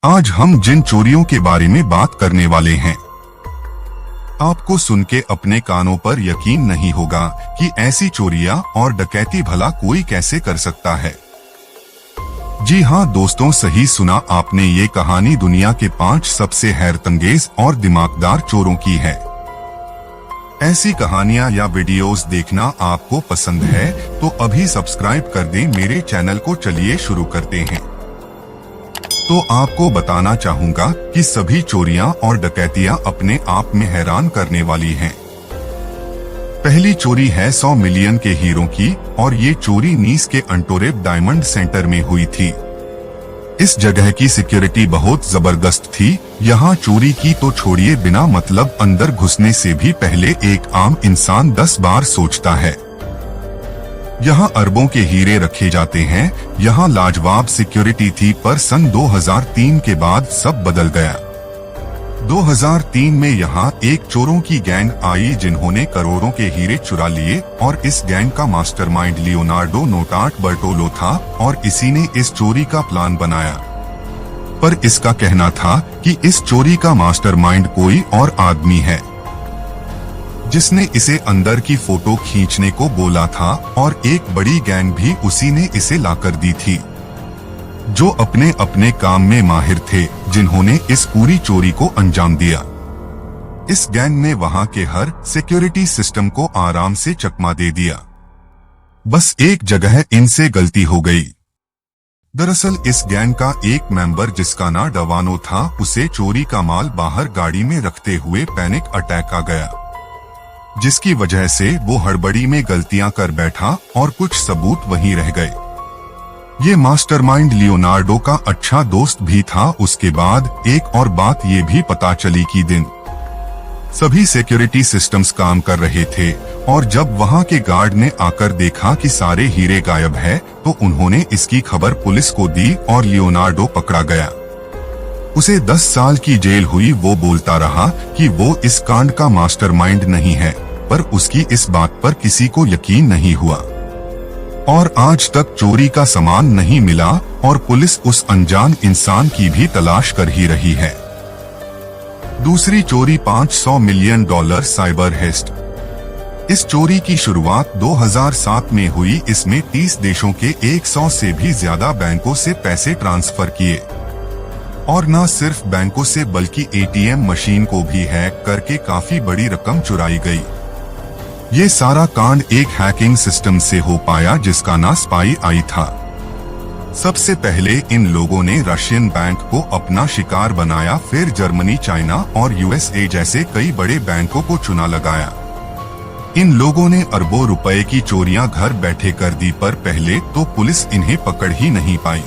आज हम जिन चोरियों के बारे में बात करने वाले हैं, आपको सुन के अपने कानों पर यकीन नहीं होगा कि ऐसी चोरियां और डकैती भला कोई कैसे कर सकता है। जी हाँ दोस्तों, सही सुना आपने, ये कहानी दुनिया के 5 सबसे हैरतअंगेज और दिमागदार चोरों की है। ऐसी कहानियां या वीडियोस देखना आपको पसंद है तो अभी सब्सक्राइब कर दें मेरे चैनल को। चलिए शुरू करते हैं। तो आपको बताना चाहूंगा कि सभी चोरियां और डकैतियां अपने आप में हैरान करने वाली हैं। पहली चोरी है 100 मिलियन के हीरो की, और ये चोरी नीस के अंटोरेब डायमंड सेंटर में हुई थी। इस जगह की सिक्योरिटी बहुत जबरदस्त थी। यहाँ चोरी की तो छोड़िए, बिना मतलब अंदर घुसने से भी पहले एक आम इंसान 10 बार सोचता है। यहाँ अरबों के हीरे रखे जाते हैं। यहाँ लाजवाब सिक्योरिटी थी, पर सन 2003 के बाद सब बदल गया। 2003 में यहाँ एक चोरों की गैंग आई जिन्होंने करोड़ों के हीरे चुरा लिए, और इस गैंग का मास्टरमाइंड लियोनार्डो नोटार्ट बर्टोलो था, और इसी ने इस चोरी का प्लान बनाया। पर इसका कहना था कि इस चोरी का मास्टरमाइंड कोई और आदमी है, जिसने इसे अंदर की फोटो खींचने को बोला था, और एक बड़ी गैंग भी उसी ने इसे लाकर दी थी, जो अपने अपने काम में माहिर थे, जिन्होंने इस पूरी चोरी को अंजाम दिया। इस गैंग ने वहां के हर सिक्योरिटी सिस्टम को आराम से चकमा दे दिया। बस एक जगह इनसे गलती हो गई। दरअसल इस गैंग का एक मेंबर, जिसका नाम डवानो था, उसे चोरी का माल बाहर गाड़ी में रखते हुए पैनिक अटैक आ गया, जिसकी वजह से वो हड़बड़ी में गलतियां कर बैठा और कुछ सबूत वहीं रह गए। ये मास्टरमाइंड लियोनार्डो का अच्छा दोस्त भी था। उसके बाद एक और बात ये भी पता चली कि दिन सभी सिक्योरिटी सिस्टम्स काम कर रहे थे, और जब वहां के गार्ड ने आकर देखा कि सारे हीरे गायब है, तो उन्होंने इसकी खबर पुलिस को दी और लियोनार्डो पकड़ा गया। उसे 10 साल की जेल हुई। वो बोलता रहा कि वो इस कांड का मास्टरमाइंड नहीं है, पर उसकी इस बात पर किसी को यकीन नहीं हुआ, और आज तक चोरी का सामान नहीं मिला, और पुलिस उस अनजान इंसान की भी तलाश कर ही रही है। दूसरी चोरी $500 मिलियन साइबर हेस्ट। इस चोरी की शुरुआत 2007 में हुई। इसमें 30 देशों के 100 से भी ज्यादा बैंकों से पैसे ट्रांसफर किए, और न सिर्फ बैंकों से बल्कि ATM मशीन को भी हैक करके काफी बड़ी रकम चुराई गई। ये सारा कांड एक हैकिंग सिस्टम से हो पाया, जिसका नाम SpyEye था। सबसे पहले इन लोगों ने रशियन बैंक को अपना शिकार बनाया, फिर जर्मनी, चाइना और USA जैसे कई बड़े बैंकों को चुना लगाया। इन लोगों ने अरबों रुपए की चोरियां घर बैठे कर दी, पर पहले तो पुलिस इन्हें पकड़ ही नहीं पाई।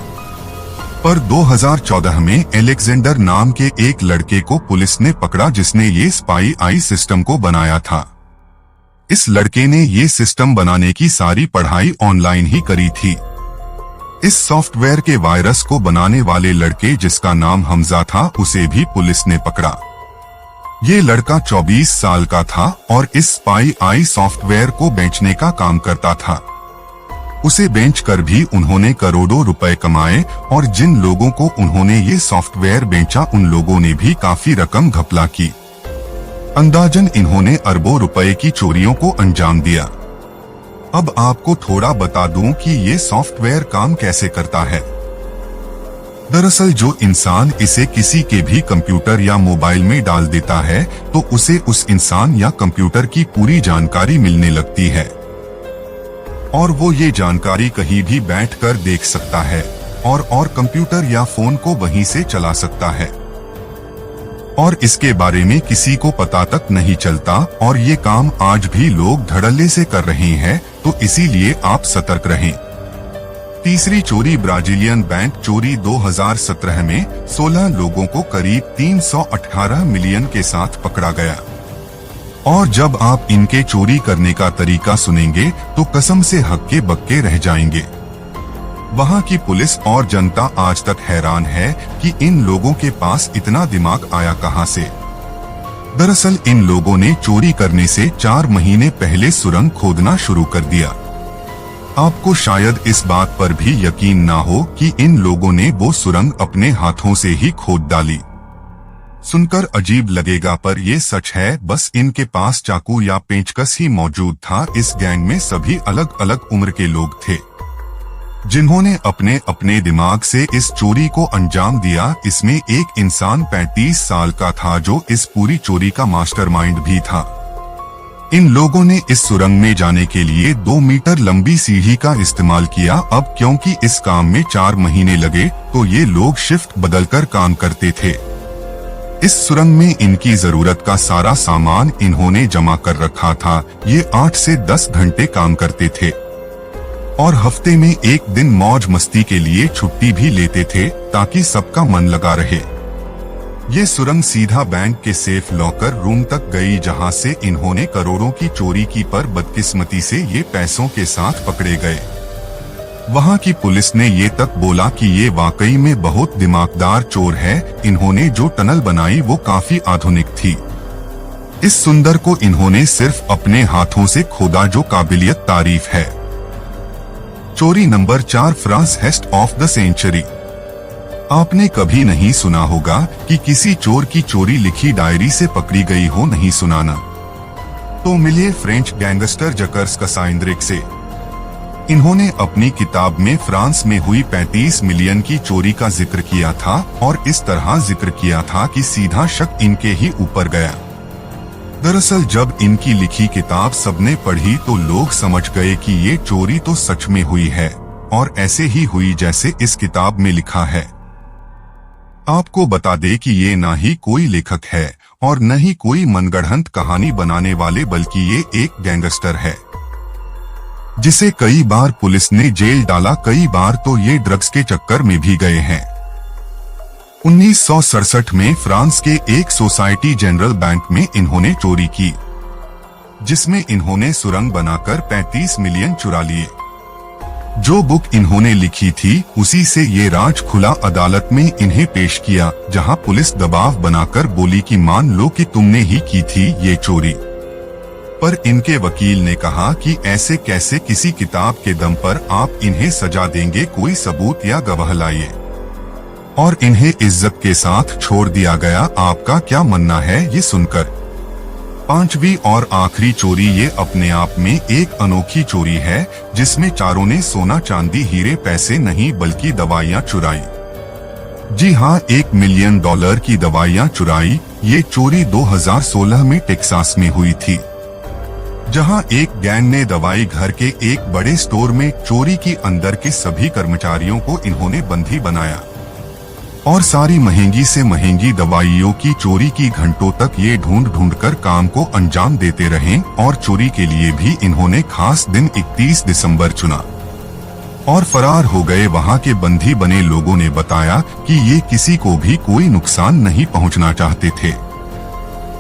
पर 2014 में एलेक्जेंडर नाम के एक लड़के को पुलिस ने पकड़ा, जिसने ये SpyEye सिस्टम को बनाया था। इस लड़के ने ये सिस्टम बनाने की सारी पढ़ाई ऑनलाइन ही करी थी। इस सॉफ्टवेयर के वायरस को बनाने वाले लड़के, जिसका नाम हमजा था, उसे भी पुलिस ने पकड़ा। ये लड़का 24 साल का था और इस SpyEye सॉफ्टवेयर को बेचने का काम करता था। उसे बेचकर भी उन्होंने करोड़ों रुपए कमाए, और जिन लोगों को उन्होंने ये सॉफ्टवेयर बेचा, उन लोगों ने भी काफी रकम घपला की। अंदाजन इन्होंने अरबों रुपए की चोरियों को अंजाम दिया। अब आपको थोड़ा बता दूं कि ये सॉफ्टवेयर काम कैसे करता है। दरअसल जो इंसान इसे किसी के भी कंप्यूटर या मोबाइल में डाल देता है, तो उसे उस इंसान या कंप्यूटर की पूरी जानकारी मिलने लगती है, और वो ये जानकारी कहीं भी बैठकर देख सकता है, और कंप्यूटर या फोन को वहीं से चला सकता है, और इसके बारे में किसी को पता तक नहीं चलता। और ये काम आज भी लोग धड़ल्ले से कर रहे हैं, तो इसीलिए आप सतर्क रहें। तीसरी चोरी ब्राजीलियन बैंक चोरी। 2017 में 16 लोगों को करीब 318 मिलियन के साथ पकड़ा गया, और जब आप इनके चोरी करने का तरीका सुनेंगे तो कसम से हक्के बक्के रह जाएंगे। वहां की पुलिस और जनता आज तक हैरान है कि इन लोगों के पास इतना दिमाग आया कहां से। दरअसल इन लोगों ने चोरी करने से 4 महीने पहले सुरंग खोदना शुरू कर दिया। आपको शायद इस बात पर भी यकीन ना हो कि इन लोगों ने वो सुरंग अपने हाथों से ही खोद डाली। सुनकर अजीब लगेगा पर ये सच है, बस इनके पास चाकू या पेंचकस ही मौजूद था। इस गैंग में सभी अलग अलग उम्र के लोग थे जिन्होंने अपने अपने दिमाग से इस चोरी को अंजाम दिया। इसमें एक इंसान 35 साल का था जो इस पूरी चोरी का मास्टरमाइंड भी था। इन लोगों ने इस सुरंग में जाने के लिए 2 मीटर लंबी सीढ़ी का इस्तेमाल किया। अब क्योंकि इस काम में 4 महीने लगे तो ये लोग शिफ्ट बदलकर काम करते थे। इस सुरंग में इनकी जरूरत का सारा सामान इन्होंने जमा कर रखा था। ये 8 से 10 घंटे काम करते थे और हफ्ते में एक दिन मौज मस्ती के लिए छुट्टी भी लेते थे ताकि सबका मन लगा रहे। ये सुरंग सीधा बैंक के सेफ लॉकर रूम तक गई जहां से इन्होंने करोड़ों की चोरी की, पर बदकिस्मती से ये पैसों के साथ पकड़े गए। वहां की पुलिस ने ये तक बोला कि ये वाकई में बहुत दिमागदार चोर है। इन्होंने जो टनल बनाई वो काफी आधुनिक थी। इस सुंदर को इन्होंने सिर्फ अपने हाथों से खोदा, जो काबिलियत तारीफ है। चोरी number 4, France heist of the century. आपने कभी नहीं सुना होगा कि किसी चोर की चोरी लिखी डायरी से पकड़ी गई हो, नहीं सुनाना? तो मिलिए फ्रेंच गैंगस्टर जकर्स कसाइंद्रिक से। इन्होंने अपनी किताब में फ्रांस में हुई 35 मिलियन की चोरी का जिक्र किया था और इस तरह जिक्र किया था कि सीधा शक इनके ही ऊपर गया। दरअसल जब इनकी लिखी किताब सबने पढ़ी तो लोग समझ गए कि ये चोरी तो सच में हुई है और ऐसे ही हुई जैसे इस किताब में लिखा है। आपको बता दे कि ये ना ही कोई लेखक है और न ही कोई मनगढ़ंत कहानी बनाने वाले, बल्कि ये एक गैंगस्टर है जिसे कई बार पुलिस ने जेल डाला। कई बार तो ये ड्रग्स के चक्कर में भी गए हैं। 1967 में फ्रांस के एक सोसाइटी जनरल बैंक में इन्होंने चोरी की, जिसमें इन्होंने सुरंग बनाकर 35 मिलियन चुरा लिए। जो बुक इन्होंने लिखी थी उसी से ये राज खुला। अदालत में इन्हें पेश किया, जहां पुलिस दबाव बनाकर बोली कि मान लो कि तुमने ही की थी ये चोरी। पर इनके वकील ने कहा कि ऐसे कैसे, किसी किताब के दम पर आप इन्हें सजा देंगे, कोई सबूत या गवाह लाइए। और इन्हें इज्जत के साथ छोड़ दिया गया। आपका क्या मानना है ये सुनकर? 5वीं और आखिरी चोरी ये अपने आप में एक अनोखी चोरी है, जिसमें चारों ने सोना चांदी हीरे पैसे नहीं बल्कि दवाइयां चुराई। जी हाँ, $1 मिलियन की दवाइयां चुराई। ये चोरी 2016 में टेक्सास में हुई थी, जहां एक गैंग ने दवाई घर के एक बड़े स्टोर में चोरी की। अंदर के सभी कर्मचारियों को इन्होंने बंदी बनाया और सारी महंगी से महंगी दवाइयों की चोरी की। घंटों तक ये ढूंढ कर काम को अंजाम देते रहे और चोरी के लिए भी इन्होंने खास दिन 31 दिसंबर चुना और फरार हो गए। वहां के बंदी बने लोगों ने बताया कि ये किसी को भी कोई नुकसान नहीं पहुंचना चाहते थे।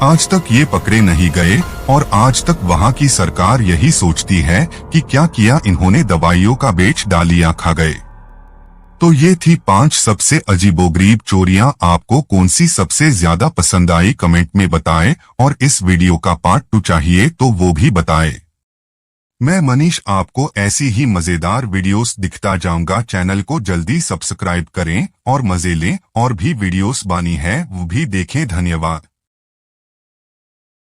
आज तक ये पकड़े नहीं गए और आज तक वहां की सरकार यही सोचती है कि क्या किया इन्होंने, दवाइयों का बेच डाली या खा गए। तो ये थी 5 सबसे अजीबोगरीब चोरियां। आपको कौन सी सबसे ज्यादा पसंद आई कमेंट में बताएं और इस वीडियो का पार्ट 2 चाहिए तो वो भी बताएं। मैं मनीष आपको ऐसी ही मजेदार वीडियोस दिखता जाऊंगा। चैनल को जल्दी सब्सक्राइब करें और मजे लें। और भी वीडियोस बानी है वो भी देखें। धन्यवाद।